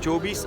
24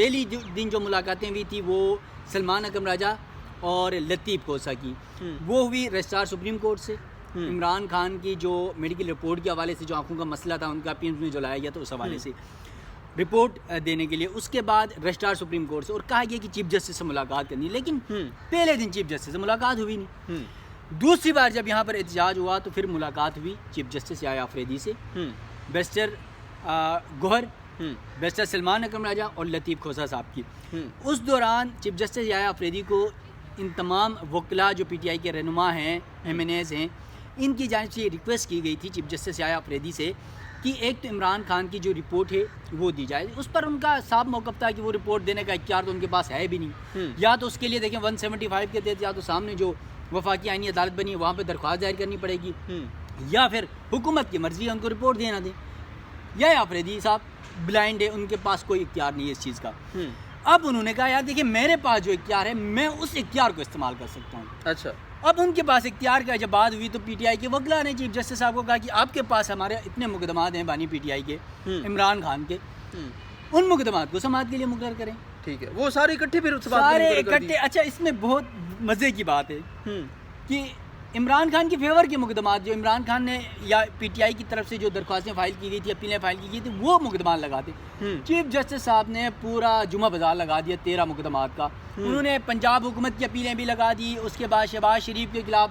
پہلی دن جو ملاقاتیں ہوئی تھی وہ سلمان اکرم راجہ اور لطیف کھوسہ کی، وہ ہوئی رجسٹرار سپریم کورٹ سے عمران خان کی جو میڈیکل رپورٹ کے حوالے سے جو آنکھوں کا مسئلہ تھا ان کا اپیلز میں جو لایا گیا تھا اس حوالے سے رپورٹ دینے کے لیے، اس کے بعد رجسٹرار سپریم کورٹ سے، اور کہا گیا کہ چیف جسٹس سے ملاقات کرنی، لیکن پہلے دن چیف جسٹس سے ملاقات ہوئی نہیں۔ دوسری بار جب یہاں پر احتجاج ہوا تو پھر ملاقات ہوئی چیف جسٹس یحییٰ آفریدی سے، بیرسٹر گوہر، بیرسٹر سلمان اکرم راجہ اور لطیف کھوسہ صاحب کی۔ اس دوران چیف جسٹس یحییٰ آفریدی کو ان تمام وکلاء جو پی ٹی آئی کے رہنما ہیں، ایم این ایز ہیں، ان کی جانب سے یہ ریکویسٹ کی گئی تھی چیف جسٹس یحییٰ آفریدی سے کہ ایک تو عمران خان کی جو رپورٹ ہے وہ دی جائے۔ اس پر ان کا صاف موقف تھا کہ وہ رپورٹ دینے کا اختیار تو ان کے پاس ہے بھی نہیں، یا تو اس کے لیے دیکھیں 175 کے تحت یا تو سامنے جو وفاقی آئینی عدالت بنی ہے وہاں پہ درخواست دائر کرنی پڑے گی، یا پھر حکومت کی مرضی ہے ان کو رپورٹ دینا دیں۔ یحییٰ آفریدی صاحب بلائنڈ ہے، ان کے پاس کوئی اختیار نہیں ہے اس چیز کا۔ اب انہوں نے کہا یار دیکھیں میرے پاس جو اختیار ہے میں اس اختیار کو استعمال کر سکتا ہوں۔ اچھا، اب ان کے پاس اختیار کا جب بات ہوئی تو پی ٹی آئی کے وکلاء نے چیف جسٹس صاحب کو کہا کہ آپ کے پاس ہمارے اتنے مقدمات ہیں بانی پی ٹی آئی کے عمران خان کے، ان مقدمات کو سماعت کے لیے مقرر کریں۔ ٹھیک ہے، وہ سارے اکٹھے پھر سارے اکٹھے۔ اچھا، اس میں بہت مزے کی بات ہے کہ عمران خان کے فیور کے مقدمات جو عمران خان نے یا پی ٹی آئی کی طرف سے جو درخواستیں فائل کی گئی تھی، اپیلیں فائل کی گئی تھی، وہ مقدمات لگاتے چیف جسٹس صاحب نے پورا جمعہ بازار لگا دیا 13 مقدمات کا۔ انہوں نے پنجاب حکومت کی اپیلیں بھی لگا دی، اس کے بعد شہباز شریف کے خلاف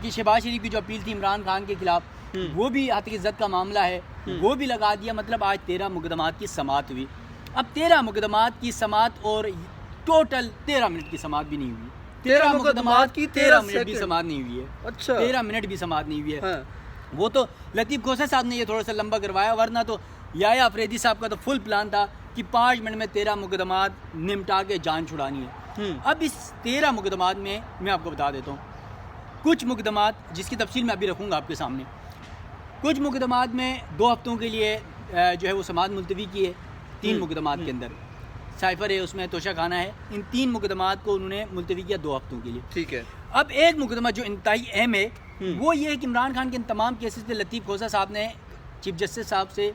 شہباز شریف کی جو اپیل تھی عمران خان کے خلاف وہ بھی ہتک عزت کا معاملہ ہے وہ بھی لگا دیا۔ مطلب آج 13 مقدمات کی سماعت ہوئی۔ اب 13 مقدمات کی سماعت اور ٹوٹل 13 منٹ کی سماعت بھی نہیں ہوئی۔ 13 مقدمات کی 13 منٹ بھی سماعت نہیں ہوئی ہے۔ اچھا، 13 منٹ بھی سماعت نہیں ہوئی ہے۔ وہ تو لطیف کھوسہ صاحب نے یہ تھوڑا سا لمبا کروایا، ورنہ تو یحییٰ آفریدی صاحب کا تو فل پلان تھا کہ 5 منٹ میں 13 مقدمات نمٹا کے جان چھڑانی ہے۔ اب اس 13 مقدمات میں میں آپ کو بتا دیتا ہوں کچھ مقدمات جس کی تفصیل میں ابھی رکھوں گا آپ کے سامنے۔ کچھ مقدمات میں 2 ہفتوں کے لیے جو ہے وہ سماعت ملتوی کی ہے، 3 مقدمات کے اندر سائفر ہے، اس میں توشہ خانہ ہے، ان 3 مقدمات کو انہوں نے ملتوی کیا 2 ہفتوں کے لیے۔ ٹھیک ہے، اب ایک مقدمہ جو انتہائی اہم ہے وہ یہ ہے کہ عمران خان کے ان تمام کیسز پہ لطیف کھوسہ صاحب نے چیف جسٹس صاحب سے،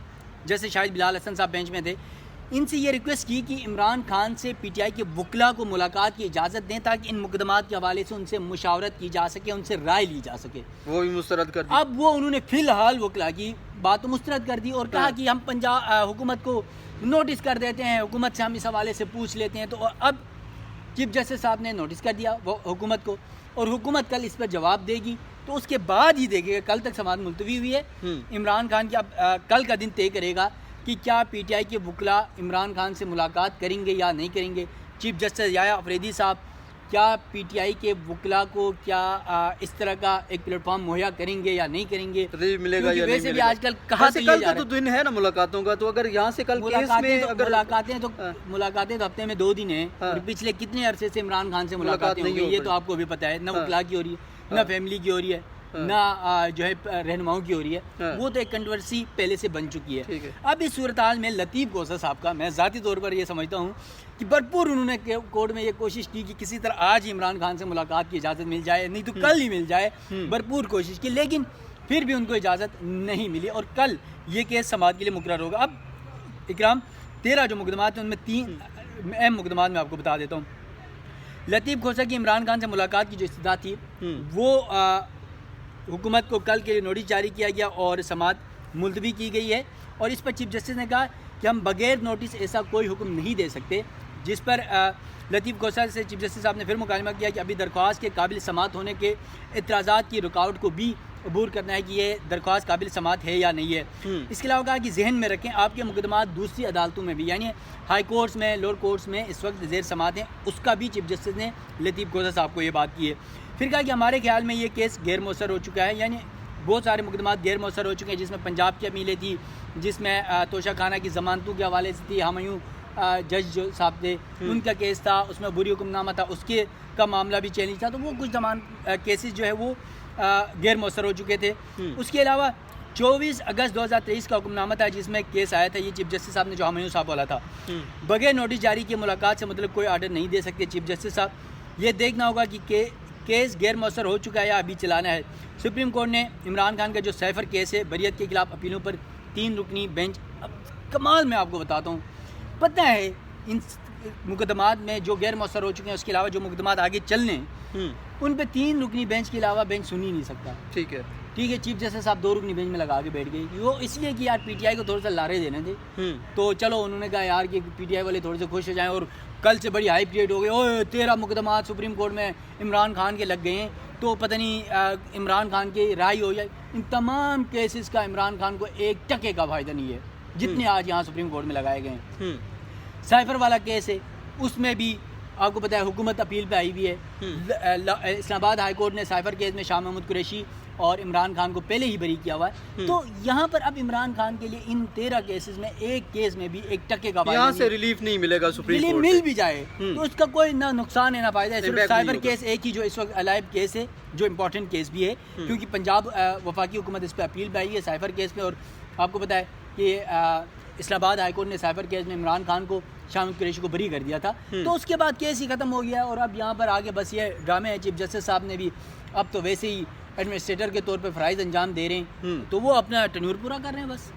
جیسے شاہد بلال حسن صاحب بینچ میں تھے، ان سے یہ ریکویسٹ کی کہ عمران خان سے پی ٹی آئی کے وکلاء کو ملاقات کی اجازت دیں تاکہ ان مقدمات کے حوالے سے ان سے مشاورت کی جا سکے، ان سے رائے لی جا سکے۔ وہ بھی مسترد کر دی۔ اب وہ انہوں نے فی الحال وکلاء کی بات تو مسترد کر دی اور کہا کہ ہم حکومت کو نوٹس کر دیتے ہیں، حکومت سے ہم اس حوالے سے پوچھ لیتے ہیں۔ تو اب چیف جسٹس صاحب نے نوٹس کر دیا وہ حکومت کو، اور حکومت کل اس پر جواب دے گی، تو اس کے بعد ہی دیکھے گا۔ کل تک سماعت ملتوی ہوئی ہے، عمران خان کی اب کل کا دن طے کرے گا کہ کیا پی ٹی آئی کے وکلاء عمران خان سے ملاقات کریں گے یا نہیں کریں گے۔ چیف جسٹس یحییٰ آفریدی صاحب کیا پی ٹی آئی کے وکلاء کو کیا اس طرح کا ایک پلیٹ فارم مہیا کریں گے یا نہیں کریں گے، ملے گا یا نہیں ویسے بھی ملے گا۔ آج کل کہا تو کل کا تو دن ہے نا ملاقاتوں کا، تو اگر یہاں سے کل کیس میں ملاقاتیں تو ہفتے میں 2 دن ہیں، اور پچھلے کتنے عرصے سے عمران خان سے ملاقاتیں ہو گئی، یہ تو آپ کو بھی پتہ ہے، نہ وکلاء کی ہو رہی ہے، نہ فیملی کی ہو رہی ہے، نہ جو ہے رہنماؤں کی ہو رہی ہے، وہ تو ایک کنٹروورسی پہلے سے بن چکی ہے۔ اب اس صورتحال میں لطیف کھوسہ صاحب کا میں ذاتی طور پر یہ سمجھتا ہوں کہ بھرپور انہوں نے کورٹ میں یہ کوشش کی کہ کسی طرح آج ہی عمران خان سے ملاقات کی اجازت مل جائے، نہیں تو کل ہی مل جائے، بھرپور کوشش کی، لیکن پھر بھی ان کو اجازت نہیں ملی، اور کل یہ کیس سماعت کے لیے مقرر ہوگا۔ اب اکرام 13 جو مقدمات ہیں ان میں 3 اہم مقدمات میں آپ کو بتا دیتا ہوں۔ لطیف کھوسہ کی عمران خان سے ملاقات کی جو استدعا تھی وہ حکومت کو کل کے لیے نوٹس جاری کیا گیا اور سماعت ملتوی کی گئی ہے، اور اس پر چیف جسٹس نے کہا کہ ہم بغیر نوٹس ایسا کوئی حکم نہیں دے سکتے، جس پر لطیف کھوسہ سے چیف جسٹس صاحب نے پھر مکالمہ کیا کہ ابھی درخواست کے قابل سماعت ہونے کے اعتراضات کی رکاوٹ کو بھی عبور کرنا ہے کہ یہ درخواست قابل سماعت ہے یا نہیں ہے۔ اس کے علاوہ کہا کہ ذہن میں رکھیں آپ کے مقدمات دوسری عدالتوں میں بھی، یعنی ہائی کورٹس میں، لوور کورٹس میں اس وقت زیر سماعت ہیں، اس کا بھی چیف جسٹس نے لطیف کھوسہ صاحب کو یہ بات کی ہے۔ پھر کہا کہ ہمارے خیال میں یہ کیس غیر مؤثر ہو چکا ہے، یعنی بہت سارے مقدمات غیر مؤثر ہو چکے ہیں، جس میں پنجاب کی اپیلیں تھی، جس میں توشہ خانہ کی ضمانتوں کے حوالے سے تھی، ہمایوں جج جو صاحب تھے ان کا کیس تھا، اس میں بری حکم نامہ تھا، اس کے کا معاملہ بھی چیلنج تھا، تو وہ کچھ کیسز جو ہے وہ غیر مؤثر ہو چکے تھے۔ اس کے علاوہ 24 اگست 2023 کا حکم نامہ تھا جس میں کیس آیا تھا، یہ چیف جسٹس صاحب نے جو ہمایوں صاحب بولا تھا بغیر نوٹس جاری کیے ملاقات سے مطلب کوئی آرڈر نہیں دے سکتے چیف جسٹس صاحب، یہ دیکھنا ہوگا کہ کیس غیر مؤثر ہو چکا ہے یا ابھی چلانا ہے۔ سپریم کورٹ نے عمران خان کا جو سائفر کیس ہے بریت کے خلاف اپیلوں پر 3 رکنی بینچ، اب کمال میں آپ کو بتاتا ہوں، پتہ ہے مقدمات میں جو غیر مؤثر ہو چکے ہیں اس کے علاوہ جو مقدمات آگے چلنے ہیں ان پہ 3 رکنی بینچ کے علاوہ بینچ سن ہی نہیں سکتا. ٹھیک ہے. چیف جسٹس صاحب 2 رکنی بینچ میں لگا کے بیٹھ گئے. وہ اس لیے کہ یار پی ٹی آئی کو تھوڑا سا لارے دینے تھے. تو چلو انہوں نے کہا یار کہ پی ٹی آئی والے تھوڑے سے خوش ہو جائیں, اور کل سے بڑی ہائی کریٹ ہو گئی, اوہ 13 مقدمات سپریم کورٹ میں عمران خان کے لگ گئے ہیں, تو پتہ نہیں عمران خان کی رہائی ہو جائے. ان تمام کیسز کا عمران خان کو 1 ٹکے کا فائدہ نہیں ہے جتنے آج یہاں سپریم کورٹ میں لگائے گئے ہیں. سائفر والا کیس ہے, اس میں بھی آپ کو پتہ ہے حکومت اپیل پہ آئی ہوئی ہے. اسلام آباد ہائی کورٹ نے سائفر کیس میں شاہ محمود قریشی اور عمران خان کو پہلے ہی بری کیا ہوا ہے. تو یہاں پر اب عمران خان کے لیے ان 13 کیسز میں ایک کیس میں بھی 1 ٹکے کا فائدہ یہاں سے ریلیف نہیں ملے گا سپریم کورٹ مل بھی جائے تو اس کا کوئی نہ نقصان ہے نہ فائدہ ہے. صرف سائبر کیس ایک ہی جو اس وقت الائب کیس ہے, جو امپورٹنٹ کیس بھی ہے, کیونکہ پنجاب وفاقی حکومت اس پہ اپیل پہ آئی ہے سائفر کیس پہ. اور آپ کو پتہ ہے کہ اسلام آباد ہائی کورٹ نے سائفر کیس میں عمران خان کو شاہ محمود قریشی کو بری کر دیا تھا. تو اس کے بعد کیس ہی ختم ہو گیا, اور اب یہاں پر آگے بس یہ ڈرامے ہیں. چیف جسٹس صاحب نے بھی اب تو ویسے ہی ایڈمنسٹریٹر کے طور پہ فرائض انجام دے رہے ہیں, تو وہ اپنا ٹینیور پورا کر رہے ہیں بس.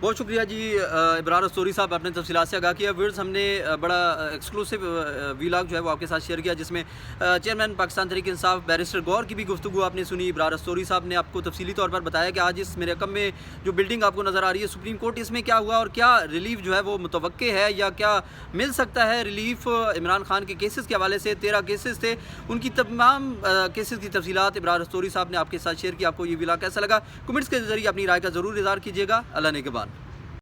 بہت شکریہ جی ابرار الصوری صاحب, آپ نے تفصیلات سے آگاہ کیا. ویورز, ہم نے بڑا ایکسکلوسیو ویلاگ جو ہے وہ آپ کے ساتھ شیئر کیا, جس میں چیئرمین پاکستان تحریک انصاف بیرسٹر غور کی بھی گفتگو آپ نے سنی. ابرار الصوری صاحب نے آپ کو تفصیلی طور پر بتایا کہ آج اس میرے کم میں جو بلڈنگ آپ کو نظر آ رہی ہے سپریم کورٹ, اس میں کیا ہوا اور کیا ریلیف جو ہے وہ متوقع ہے یا کیا مل سکتا ہے ریلیف. عمران خان کے کیسز کے حوالے سے 13 کیسز تھے, ان کی تمام کیسز کی تفصیلات ابرار الصوری صاحب نے آپ کے ساتھ شیئر کی. آپ کو یہ ویلاگ کیسا لگا؟ کمنٹس کے ذریعے اپنی رائے کا ضرور اظہار کیجیے گا. اللہ نگہبان.